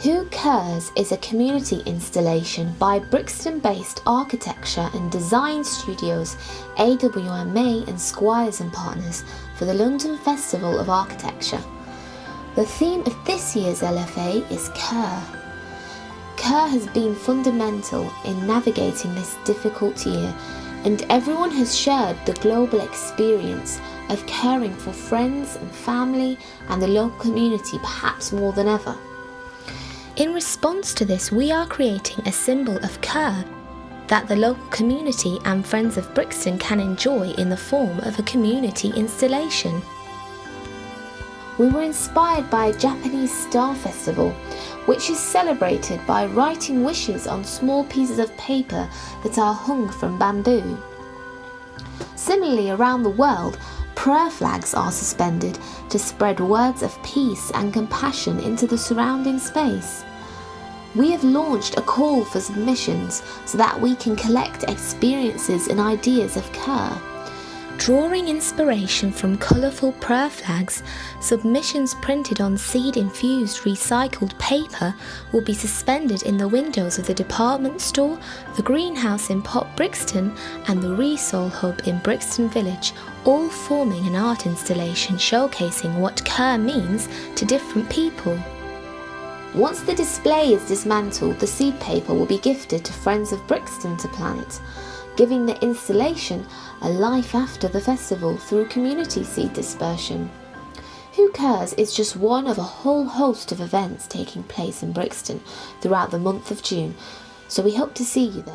Who Cares is a community installation by Brixton-based architecture and design studios AWMA and Squires and Partners for the London Festival of Architecture. The theme of this year's LFA is Care. Care has been fundamental in navigating this difficult year, and everyone has shared the global experience of caring for friends and family and the local community perhaps more than ever. In response to this, we are creating a symbol of care that the local community and friends of Brixton can enjoy in the form of a community installation. We were inspired by a Japanese Star Festival, which is celebrated by writing wishes on small pieces of paper that are hung from bamboo. Similarly, around the world, prayer flags are suspended to spread words of peace and compassion into the surrounding space. We have launched a call for submissions so that we can collect experiences and ideas of care. Drawing inspiration from colourful prayer flags, submissions printed on seed-infused recycled paper will be suspended in the windows of the department store, the greenhouse in Pop Brixton and the Resol Hub in Brixton Village, all forming an art installation showcasing what care means to different people. Once the display is dismantled, the seed paper will be gifted to Friends of Brixton to plant, giving the installation a life after the festival through community seed dispersion. Who Cares is just one of a whole host of events taking place in Brixton throughout the month of June, so we hope to see you there.